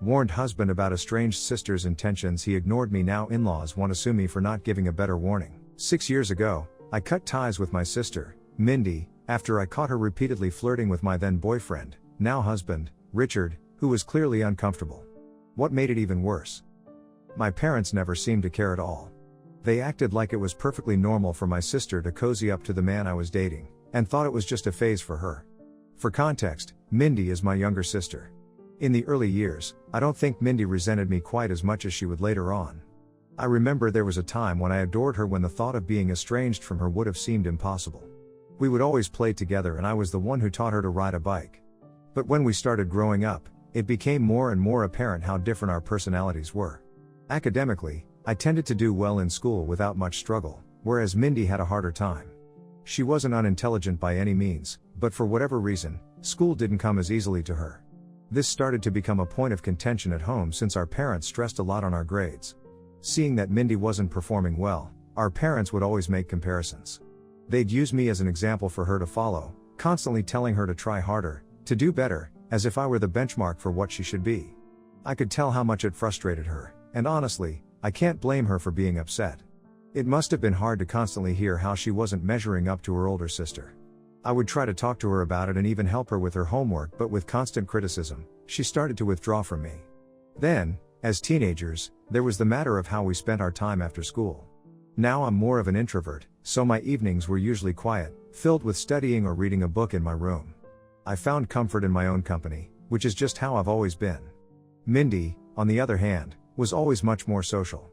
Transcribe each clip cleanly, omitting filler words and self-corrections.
Warned husband about estranged sister's intentions. He ignored me. Now in-laws want to sue me for not giving a better warning. 6 years ago, I cut ties with my sister, Mindy, after I caught her repeatedly flirting with my then boyfriend, now husband, Richard, who was clearly uncomfortable. What made it even worse? My parents never seemed to care at all. They acted like it was perfectly normal for my sister to cozy up to the man I was dating, and thought it was just a phase for her. For context, Mindy is my younger sister. In the early years, I don't think Mindy resented me quite as much as she would later on. I remember there was a time when I adored her when the thought of being estranged from her would have seemed impossible. We would always play together and I was the one who taught her to ride a bike. But when we started growing up, it became more and more apparent how different our personalities were. Academically, I tended to do well in school without much struggle, whereas Mindy had a harder time. She wasn't unintelligent by any means, but for whatever reason, school didn't come as easily to her. This started to become a point of contention at home since our parents stressed a lot on our grades. Seeing that Mindy wasn't performing well, our parents would always make comparisons. They'd use me as an example for her to follow, constantly telling her to try harder, to do better, as if I were the benchmark for what she should be. I could tell how much it frustrated her, and honestly, I can't blame her for being upset. It must have been hard to constantly hear how she wasn't measuring up to her older sister. I would try to talk to her about it and even help her with her homework, but with constant criticism, she started to withdraw from me. Then, as teenagers, there was the matter of how we spent our time after school. Now I'm more of an introvert, so my evenings were usually quiet, filled with studying or reading a book in my room. I found comfort in my own company, which is just how I've always been. Mindy, on the other hand, was always much more social.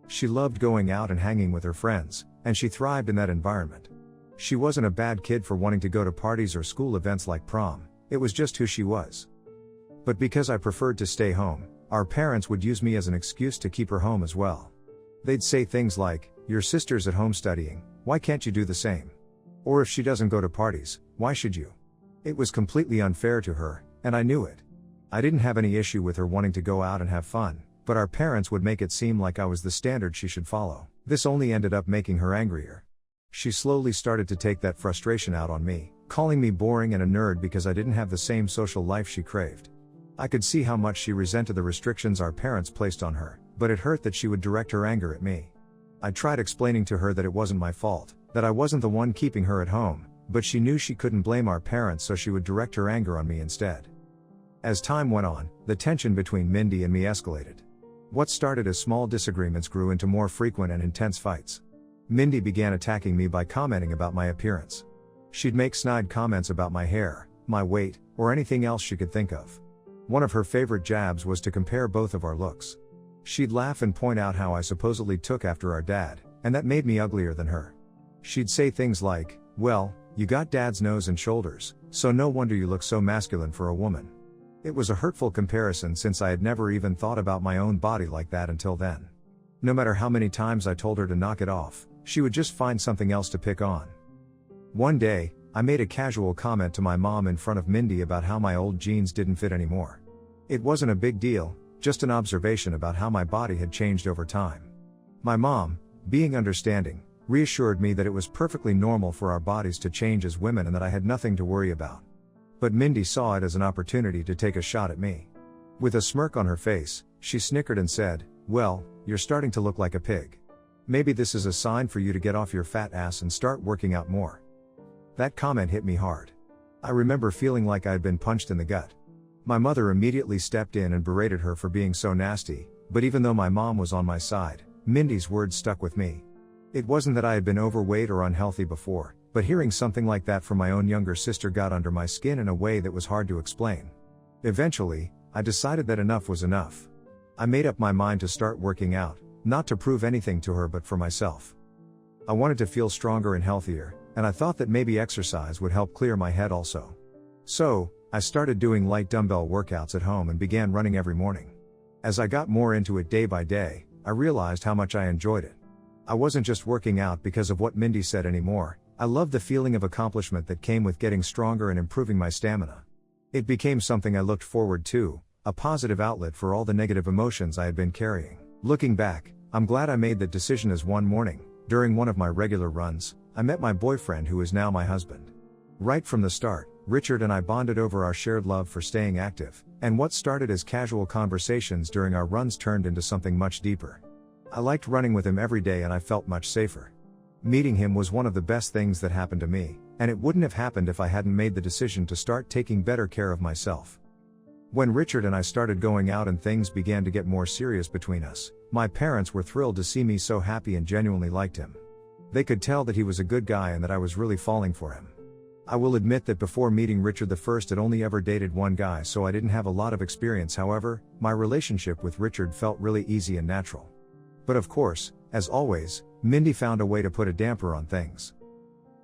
She loved going out and hanging with her friends, and she thrived in that environment. She wasn't a bad kid for wanting to go to parties or school events like prom, it was just who she was. But because I preferred to stay home, our parents would use me as an excuse to keep her home as well. They'd say things like, "Your sister's at home studying, why can't you do the same?" Or if she doesn't go to parties, why should you? It was completely unfair to her, and I knew it. I didn't have any issue with her wanting to go out and have fun, but our parents would make it seem like I was the standard she should follow. This only ended up making her angrier. She slowly started to take that frustration out on me, calling me boring and a nerd because I didn't have the same social life she craved. I could see how much she resented the restrictions our parents placed on her, but it hurt that she would direct her anger at me. I tried explaining to her that it wasn't my fault, that I wasn't the one keeping her at home, but she knew she couldn't blame our parents, so she would direct her anger on me instead. As time went on, the tension between Mindy and me escalated. What started as small disagreements grew into more frequent and intense fights. Mindy began attacking me by commenting about my appearance. She'd make snide comments about my hair, my weight, or anything else she could think of. One of her favorite jabs was to compare both of our looks. She'd laugh and point out how I supposedly took after our dad, and that made me uglier than her. She'd say things like, "Well, you got dad's nose and shoulders, so no wonder you look so masculine for a woman." It was a hurtful comparison since I had never even thought about my own body like that until then. No matter how many times I told her to knock it off, she would just find something else to pick on. One day, I made a casual comment to my mom in front of Mindy about how my old jeans didn't fit anymore. It wasn't a big deal, just an observation about how my body had changed over time. My mom, being understanding, reassured me that it was perfectly normal for our bodies to change as women and that I had nothing to worry about. But Mindy saw it as an opportunity to take a shot at me. With a smirk on her face, she snickered and said, "Well, you're starting to look like a pig. Maybe this is a sign for you to get off your fat ass and start working out more." That comment hit me hard. I remember feeling like I had been punched in the gut. My mother immediately stepped in and berated her for being so nasty, but even though my mom was on my side, Mindy's words stuck with me. It wasn't that I had been overweight or unhealthy before, but hearing something like that from my own younger sister got under my skin in a way that was hard to explain. Eventually, I decided that enough was enough. I made up my mind to start working out, not to prove anything to her but for myself. I wanted to feel stronger and healthier, and I thought that maybe exercise would help clear my head also. So, I started doing light dumbbell workouts at home and began running every morning. As I got more into it day by day, I realized how much I enjoyed it. I wasn't just working out because of what Mindy said anymore, I loved the feeling of accomplishment that came with getting stronger and improving my stamina. It became something I looked forward to, a positive outlet for all the negative emotions I had been carrying. Looking back, I'm glad I made that decision, as one morning, during one of my regular runs, I met my boyfriend who is now my husband. Right from the start, Richard and I bonded over our shared love for staying active, and what started as casual conversations during our runs turned into something much deeper. I liked running with him every day and I felt much safer. Meeting him was one of the best things that happened to me, and it wouldn't have happened if I hadn't made the decision to start taking better care of myself. When Richard and I started going out and things began to get more serious between us, my parents were thrilled to see me so happy and genuinely liked him. They could tell that he was a good guy and that I was really falling for him. I will admit that before meeting Richard I had only ever dated one guy, so I didn't have a lot of experience. However, my relationship with Richard felt really easy and natural. But of course, as always, Mindy found a way to put a damper on things.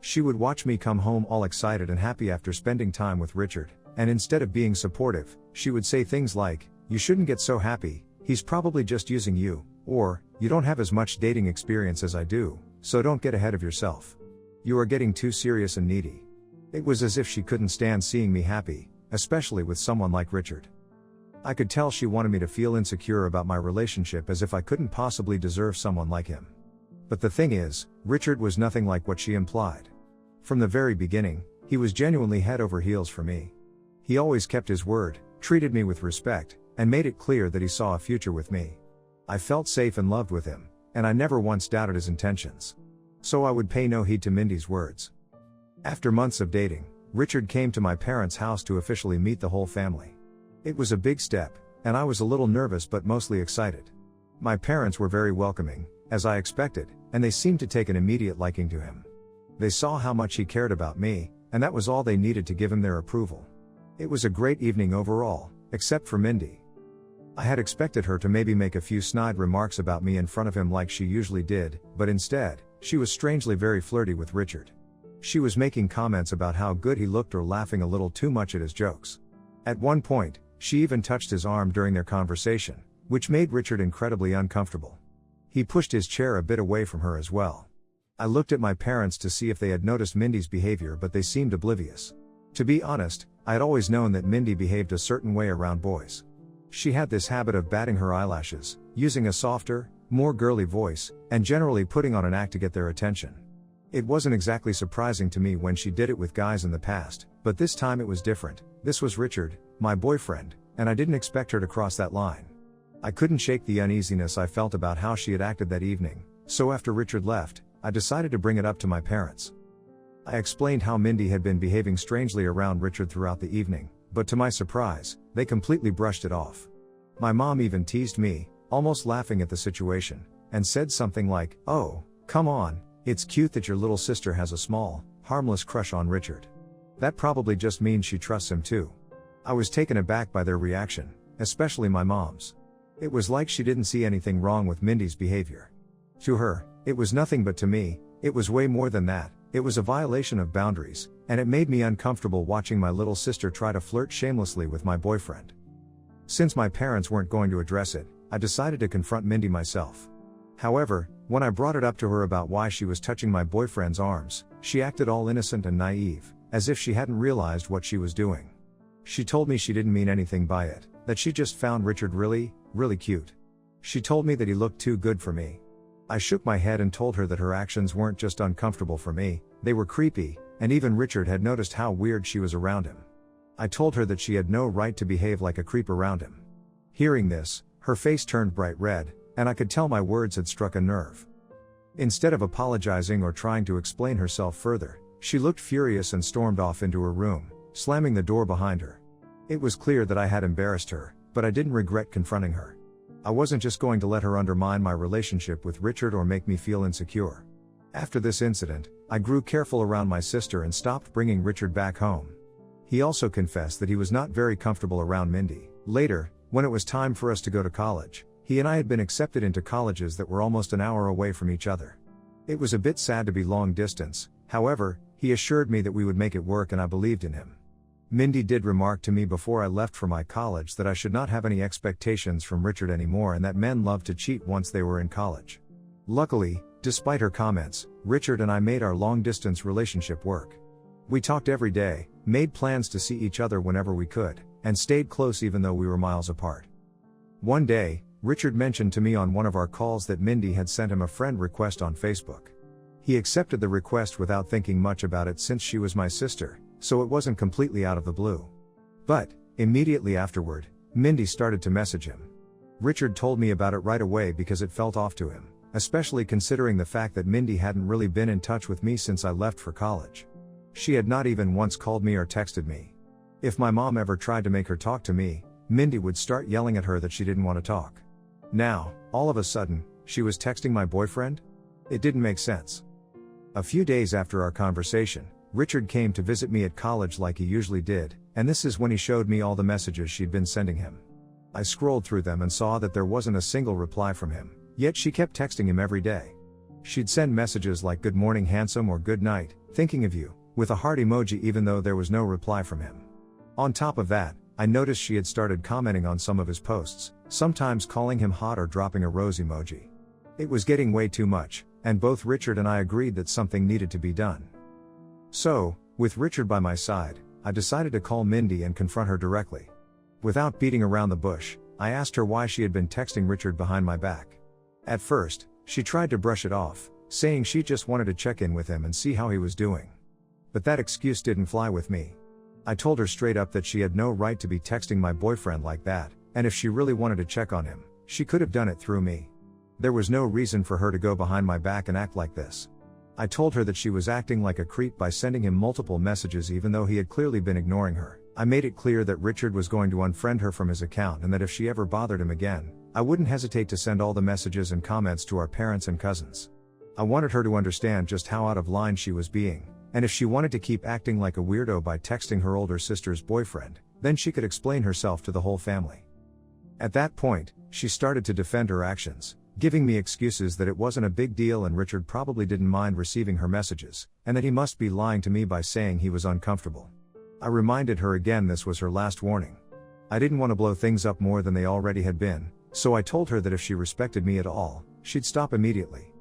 She would watch me come home all excited and happy after spending time with Richard, and instead of being supportive, she would say things like, "You shouldn't get so happy, he's probably just using you," or, "You don't have as much dating experience as I do, so don't get ahead of yourself. You are getting too serious and needy." It was as if she couldn't stand seeing me happy, especially with someone like Richard. I could tell she wanted me to feel insecure about my relationship, as if I couldn't possibly deserve someone like him. But the thing is, Richard was nothing like what she implied. From the very beginning, he was genuinely head over heels for me. He always kept his word, treated me with respect, and made it clear that he saw a future with me. I felt safe and loved with him, and I never once doubted his intentions. So I would pay no heed to Mindy's words. After months of dating, Richard came to my parents' house to officially meet the whole family. It was a big step, and I was a little nervous but mostly excited. My parents were very welcoming, as I expected, and they seemed to take an immediate liking to him. They saw how much he cared about me, and that was all they needed to give him their approval. It was a great evening overall, except for Mindy. I had expected her to maybe make a few snide remarks about me in front of him like she usually did, but instead, she was strangely very flirty with Richard. She was making comments about how good he looked or laughing a little too much at his jokes. At one point, she even touched his arm during their conversation, which made Richard incredibly uncomfortable. He pushed his chair a bit away from her as well. I looked at my parents to see if they had noticed Mindy's behavior, but they seemed oblivious. To be honest, I had always known that Mindy behaved a certain way around boys. She had this habit of batting her eyelashes, using a softer, more girly voice, and generally putting on an act to get their attention. It wasn't exactly surprising to me when she did it with guys in the past, but this time it was different. This was Richard, my boyfriend, and I didn't expect her to cross that line. I couldn't shake the uneasiness I felt about how she had acted that evening, so after Richard left, I decided to bring it up to my parents. I explained how Mindy had been behaving strangely around Richard throughout the evening, but to my surprise, they completely brushed it off. My mom even teased me, almost laughing at the situation, and said something like, "Oh, come on, it's cute that your little sister has a small, harmless crush on Richard. That probably just means she trusts him too." I was taken aback by their reaction, especially my mom's. It was like she didn't see anything wrong with Mindy's behavior. To her, it was nothing, but to me, it was way more than that. It was a violation of boundaries, and it made me uncomfortable watching my little sister try to flirt shamelessly with my boyfriend. Since my parents weren't going to address it, I decided to confront Mindy myself. However, when I brought it up to her about why she was touching my boyfriend's arms, she acted all innocent and naive, as if she hadn't realized what she was doing. She told me she didn't mean anything by it, that she just found Richard really cute. She told me that he looked too good for me. I shook my head and told her that her actions weren't just uncomfortable for me, they were creepy, and even Richard had noticed how weird she was around him. I told her that she had no right to behave like a creep around him. Hearing this, her face turned bright red, and I could tell my words had struck a nerve. Instead of apologizing or trying to explain herself further, she looked furious and stormed off into her room, slamming the door behind her. It was clear that I had embarrassed her, but I didn't regret confronting her. I wasn't just going to let her undermine my relationship with Richard or make me feel insecure. After this incident, I grew careful around my sister and stopped bringing Richard back home. He also confessed that he was not very comfortable around Mindy. Later, when it was time for us to go to college, he and I had been accepted into colleges that were almost an hour away from each other. It was a bit sad to be long distance, however, he assured me that we would make it work and I believed in him. Mindy did remark to me before I left for my college that I should not have any expectations from Richard anymore and that men loved to cheat once they were in college. Luckily, despite her comments, Richard and I made our long-distance relationship work. We talked every day, made plans to see each other whenever we could, and stayed close even though we were miles apart. One day, Richard mentioned to me on one of our calls that Mindy had sent him a friend request on Facebook. He accepted the request without thinking much about it since she was my sister, so it wasn't completely out of the blue. But, immediately afterward, Mindy started to message him. Richard told me about it right away because it felt off to him, especially considering the fact that Mindy hadn't really been in touch with me since I left for college. She had not even once called me or texted me. If my mom ever tried to make her talk to me, Mindy would start yelling at her that she didn't want to talk. Now, all of a sudden, she was texting my boyfriend? It didn't make sense. A few days after our conversation, Richard came to visit me at college like he usually did, and this is when he showed me all the messages she'd been sending him. I scrolled through them and saw that there wasn't a single reply from him, yet she kept texting him every day. She'd send messages like "Good morning handsome" or "Good night, thinking of you," with a heart emoji even though there was no reply from him. On top of that, I noticed she had started commenting on some of his posts, sometimes calling him hot or dropping a rose emoji. It was getting way too much, and both Richard and I agreed that something needed to be done. So, with Richard by my side, I decided to call Mindy and confront her directly. Without beating around the bush, I asked her why she had been texting Richard behind my back. At first, she tried to brush it off, saying she just wanted to check in with him and see how he was doing. But that excuse didn't fly with me. I told her straight up that she had no right to be texting my boyfriend like that, and if she really wanted to check on him, she could have done it through me. There was no reason for her to go behind my back and act like this. I told her that she was acting like a creep by sending him multiple messages even though he had clearly been ignoring her. I made it clear that Richard was going to unfriend her from his account and that if she ever bothered him again, I wouldn't hesitate to send all the messages and comments to our parents and cousins. I wanted her to understand just how out of line she was being, and if she wanted to keep acting like a weirdo by texting her older sister's boyfriend, then she could explain herself to the whole family. At that point, she started to defend her actions, giving me excuses that it wasn't a big deal and Richard probably didn't mind receiving her messages, and that he must be lying to me by saying he was uncomfortable. I reminded her again this was her last warning. I didn't want to blow things up more than they already had been, so I told her that if she respected me at all, she'd stop immediately.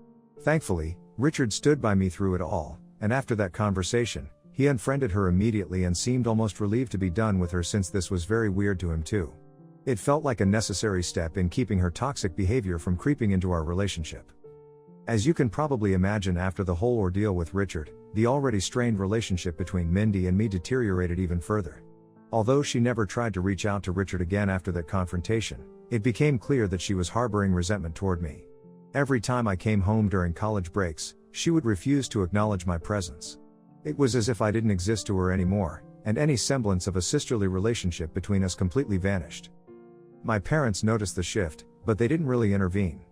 Thankfully, Richard stood by me through it all, and after that conversation, he unfriended her immediately and seemed almost relieved to be done with her since this was very weird to him too. It felt like a necessary step in keeping her toxic behavior from creeping into our relationship. As you can probably imagine, after the whole ordeal with Richard, the already strained relationship between Mindy and me deteriorated even further. Although she never tried to reach out to Richard again after that confrontation, it became clear that she was harboring resentment toward me. Every time I came home during college breaks, she would refuse to acknowledge my presence. It was as if I didn't exist to her anymore, and any semblance of a sisterly relationship between us completely vanished. My parents noticed the shift, but they didn't really intervene.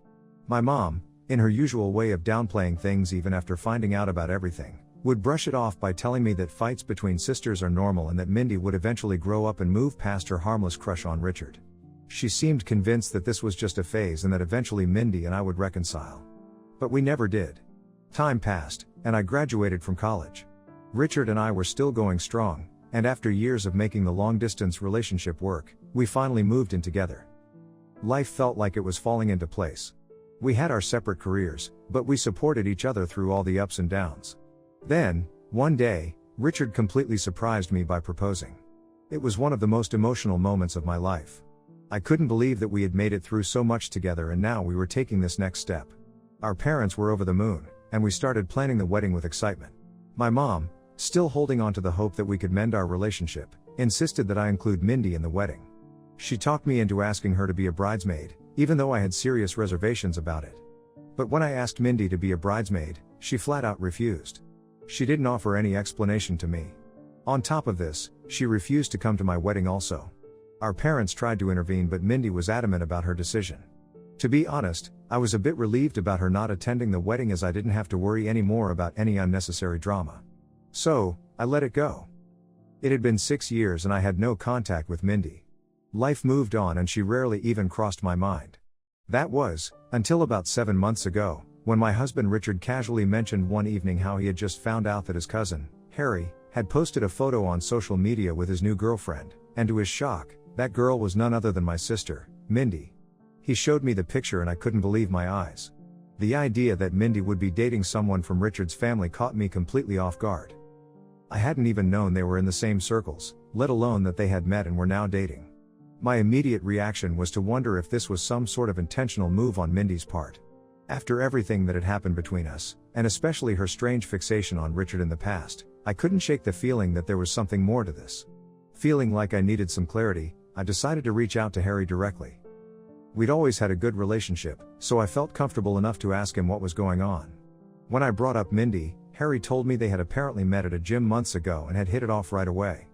My mom, in her usual way of downplaying things even after finding out about everything, would brush it off by telling me that fights between sisters are normal and that Mindy would eventually grow up and move past her harmless crush on Richard. She seemed convinced that this was just a phase and that eventually Mindy and I would reconcile. But we never did. Time passed, and I graduated from college. Richard and I were still going strong, and after years of making the long-distance relationship work, we finally moved in together. Life felt like it was falling into place. We had our separate careers, but we supported each other through all the ups and downs. Then, one day, Richard completely surprised me by proposing. It was one of the most emotional moments of my life. I couldn't believe that we had made it through so much together and now we were taking this next step. Our parents were over the moon, and we started planning the wedding with excitement. My mom, still holding on to the hope that we could mend our relationship, insisted that I include Mindy in the wedding. She talked me into asking her to be a bridesmaid, even though I had serious reservations about it. But when I asked Mindy to be a bridesmaid, she flat out refused. She didn't offer any explanation to me. On top of this, she refused to come to my wedding also. Our parents tried to intervene, but Mindy was adamant about her decision. To be honest, I was a bit relieved about her not attending the wedding as I didn't have to worry anymore about any unnecessary drama. So, I let it go. It had been 6 years and I had no contact with Mindy. Life moved on and she rarely even crossed my mind. That was, until about 7 months ago, when my husband Richard casually mentioned one evening how he had just found out that his cousin, Harry, had posted a photo on social media with his new girlfriend, and to his shock, that girl was none other than my sister, Mindy. He showed me the picture and I couldn't believe my eyes. The idea that Mindy would be dating someone from Richard's family caught me completely off guard. I hadn't even known they were in the same circles, let alone that they had met and were now dating. My immediate reaction was to wonder if this was some sort of intentional move on Mindy's part. After everything that had happened between us, and especially her strange fixation on Richard in the past, I couldn't shake the feeling that there was something more to this. Feeling like I needed some clarity, I decided to reach out to Harry directly. We'd always had a good relationship, so I felt comfortable enough to ask him what was going on. When I brought up Mindy, Harry told me they had apparently met at a gym months ago and had hit it off right away.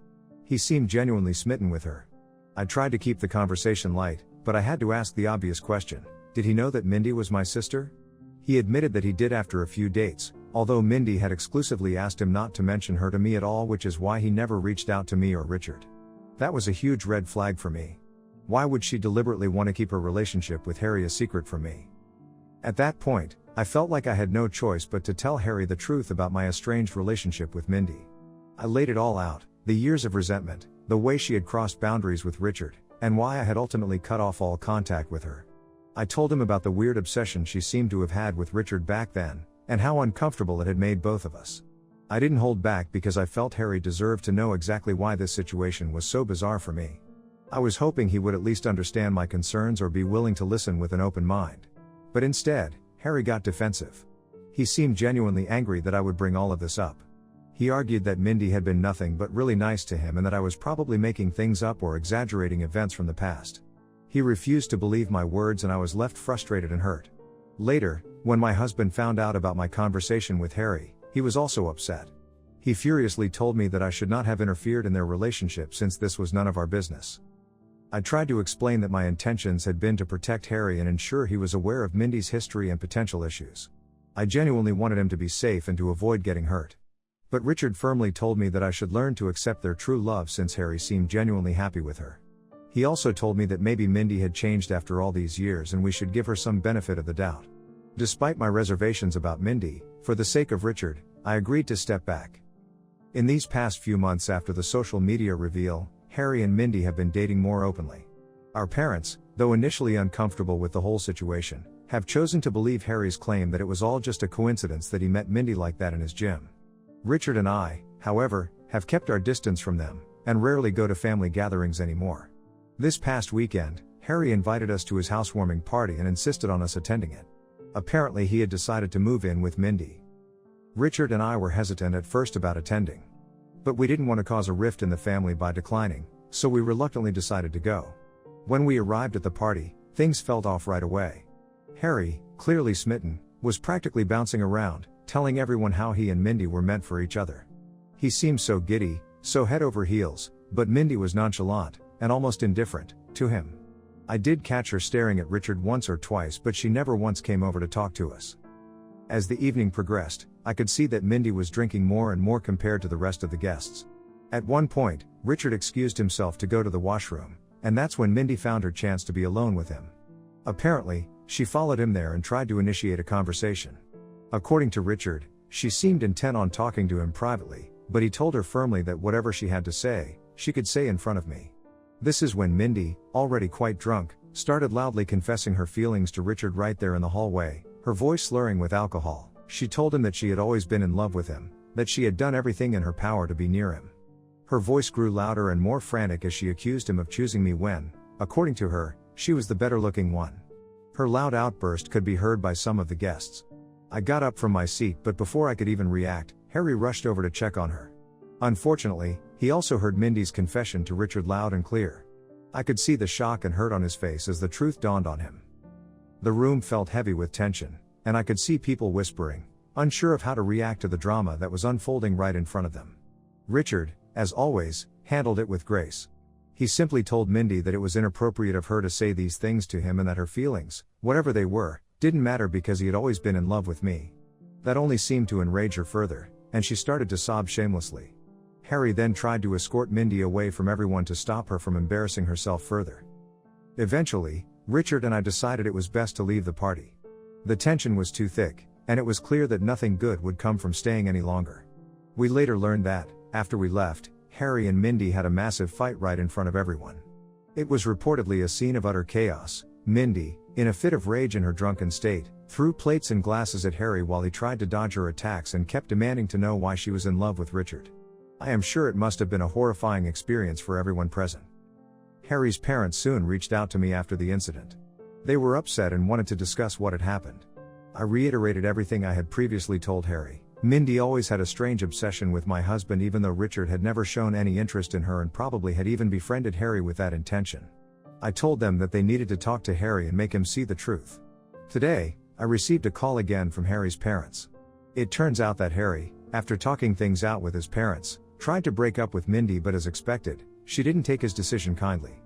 He seemed genuinely smitten with her. I tried to keep the conversation light, but I had to ask the obvious question: did he know that Mindy was my sister? He admitted that he did after a few dates, although Mindy had exclusively asked him not to mention her to me at all, which is why he never reached out to me or Richard. That was a huge red flag for me. Why would she deliberately want to keep her relationship with Harry a secret from me? At that point, I felt like I had no choice but to tell Harry the truth about my estranged relationship with Mindy. I laid it all out, the years of resentment, the way she had crossed boundaries with Richard, and why I had ultimately cut off all contact with her. I told him about the weird obsession she seemed to have had with Richard back then, and how uncomfortable it had made both of us. I didn't hold back because I felt Harry deserved to know exactly why this situation was so bizarre for me. I was hoping he would at least understand my concerns or be willing to listen with an open mind. But instead, Harry got defensive. He seemed genuinely angry that I would bring all of this up. He argued that Mindy had been nothing but really nice to him and that I was probably making things up or exaggerating events from the past. He refused to believe my words and I was left frustrated and hurt. Later, when my husband found out about my conversation with Harry, he was also upset. He furiously told me that I should not have interfered in their relationship since this was none of our business. I tried to explain that my intentions had been to protect Harry and ensure he was aware of Mindy's history and potential issues. I genuinely wanted him to be safe and to avoid getting hurt. But Richard firmly told me that I should learn to accept their true love since Harry seemed genuinely happy with her. He also told me that maybe Mindy had changed after all these years and we should give her some benefit of the doubt. Despite my reservations about Mindy, for the sake of Richard, I agreed to step back. In these past few months after the social media reveal, Harry and Mindy have been dating more openly. Our parents, though initially uncomfortable with the whole situation, have chosen to believe Harry's claim that it was all just a coincidence that he met Mindy like that in his gym. Richard and I, however, have kept our distance from them, and rarely go to family gatherings anymore. This past weekend, Harry invited us to his housewarming party and insisted on us attending it. Apparently he had decided to move in with Mindy. Richard and I were hesitant at first about attending. But we didn't want to cause a rift in the family by declining, so we reluctantly decided to go. When we arrived at the party, things felt off right away. Harry, clearly smitten, was practically bouncing around, telling everyone how he and Mindy were meant for each other. He seemed so giddy, so head over heels, but Mindy was nonchalant, and almost indifferent, to him. I did catch her staring at Richard once or twice, but she never once came over to talk to us. As the evening progressed, I could see that Mindy was drinking more and more compared to the rest of the guests. At one point, Richard excused himself to go to the washroom, and that's when Mindy found her chance to be alone with him. Apparently, she followed him there and tried to initiate a conversation. According to Richard, she seemed intent on talking to him privately, but he told her firmly that whatever she had to say, she could say in front of me. This is when Mindy, already quite drunk, started loudly confessing her feelings to Richard right there in the hallway, her voice slurring with alcohol. She told him that she had always been in love with him, that she had done everything in her power to be near him. Her voice grew louder and more frantic as she accused him of choosing me when, according to her, she was the better-looking one. Her loud outburst could be heard by some of the guests. I got up from my seat, but before I could even react, Harry rushed over to check on her. Unfortunately, he also heard Mindy's confession to Richard loud and clear. I could see the shock and hurt on his face as the truth dawned on him. The room felt heavy with tension, and I could see people whispering, unsure of how to react to the drama that was unfolding right in front of them. Richard, as always, handled it with grace. He simply told Mindy that it was inappropriate of her to say these things to him and that her feelings, whatever they were, didn't matter because he had always been in love with me. That only seemed to enrage her further, and she started to sob shamelessly. Harry then tried to escort Mindy away from everyone to stop her from embarrassing herself further. Eventually, Richard and I decided it was best to leave the party. The tension was too thick, and it was clear that nothing good would come from staying any longer. We later learned that, after we left, Harry and Mindy had a massive fight right in front of everyone. It was reportedly a scene of utter chaos. Mindy, in a fit of rage in her drunken state, threw plates and glasses at Harry while he tried to dodge her attacks and kept demanding to know why she was in love with Richard. I am sure it must have been a horrifying experience for everyone present. Harry's parents soon reached out to me after the incident. They were upset and wanted to discuss what had happened. I reiterated everything I had previously told Harry, Mindy always had a strange obsession with my husband, even though Richard had never shown any interest in her and probably had even befriended Harry with that intention. I told them that they needed to talk to Harry and make him see the truth. Today, I received a call again from Harry's parents. It turns out that Harry, after talking things out with his parents, tried to break up with Mindy, but as expected, she didn't take his decision kindly.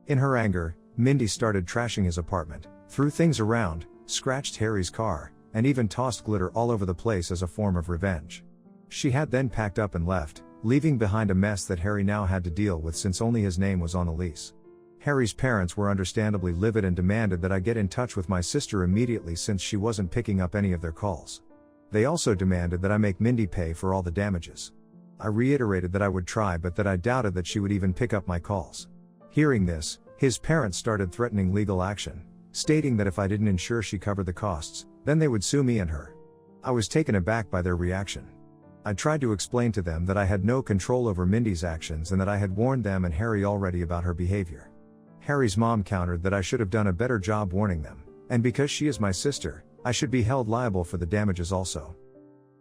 In her anger, Mindy started trashing his apartment, threw things around, scratched Harry's car, and even tossed glitter all over the place as a form of revenge. She had then packed up and left, leaving behind a mess that Harry now had to deal with since only his name was on the lease. Harry's parents were understandably livid and demanded that I get in touch with my sister immediately since she wasn't picking up any of their calls. They also demanded that I make Mindy pay for all the damages. I reiterated that I would try, but that I doubted that she would even pick up my calls. Hearing this, his parents started threatening legal action, stating that if I didn't ensure she covered the costs, then they would sue me and her. I was taken aback by their reaction. I tried to explain to them that I had no control over Mindy's actions and that I had warned them and Harry already about her behavior. Harry's mom countered that I should have done a better job warning them, and because she is my sister, I should be held liable for the damages also.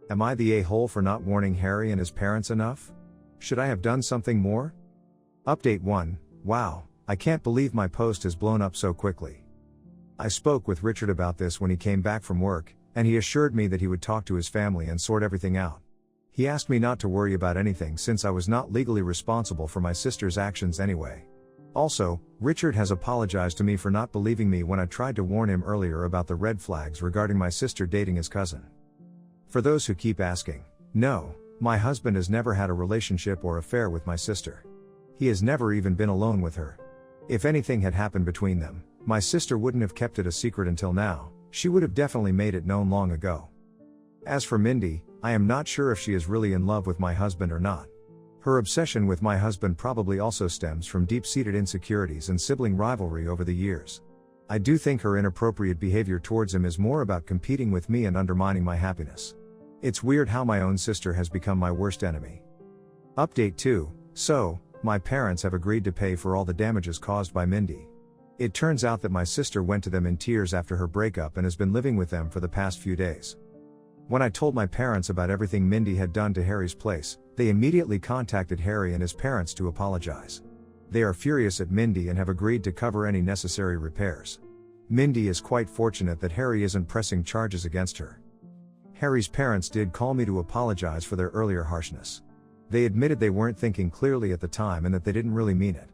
Am I the a-hole for not warning Harry and his parents enough? Should I have done something more? Update 1. Wow, I can't believe my post has blown up so quickly. I spoke with Richard about this when he came back from work, and he assured me that he would talk to his family and sort everything out. He asked me not to worry about anything since I was not legally responsible for my sister's actions anyway. Also, Richard has apologized to me for not believing me when I tried to warn him earlier about the red flags regarding my sister dating his cousin. For those who keep asking, no, my husband has never had a relationship or affair with my sister. He has never even been alone with her. If anything had happened between them, my sister wouldn't have kept it a secret until now, she would have definitely made it known long ago. As for Mindy, I am not sure if she is really in love with my husband or not. Her obsession with my husband probably also stems from deep-seated insecurities and sibling rivalry over the years. I do think her inappropriate behavior towards him is more about competing with me and undermining my happiness. It's weird how my own sister has become my worst enemy. Update 2. So, my parents have agreed to pay for all the damages caused by Mindy. It turns out that my sister went to them in tears after her breakup and has been living with them for the past few days. When I told my parents about everything Mindy had done to Harry's place, they immediately contacted Harry and his parents to apologize. They are furious at Mindy and have agreed to cover any necessary repairs. Mindy is quite fortunate that Harry isn't pressing charges against her. Harry's parents did call me to apologize for their earlier harshness. They admitted they weren't thinking clearly at the time and that they didn't really mean it.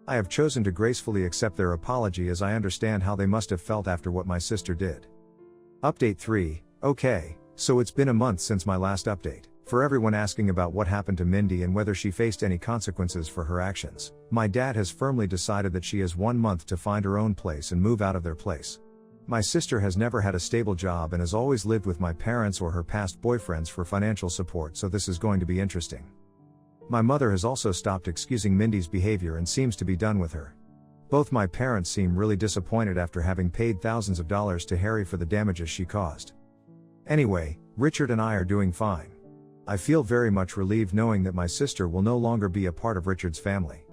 I have chosen to gracefully accept their apology as I understand how they must have felt after what my sister did. Update 3. Okay, so it's been a month since my last update. For everyone asking about what happened to Mindy and whether she faced any consequences for her actions, my dad has firmly decided that she has 1 month to find her own place and move out of their place. My sister has never had a stable job and has always lived with my parents or her past boyfriends for financial support, so this is going to be interesting. My mother has also stopped excusing Mindy's behavior and seems to be done with her. Both my parents seem really disappointed after having paid thousands of dollars to Harry for the damages she caused. Anyway, Richard and I are doing fine. I feel very much relieved knowing that my sister will no longer be a part of Richard's family.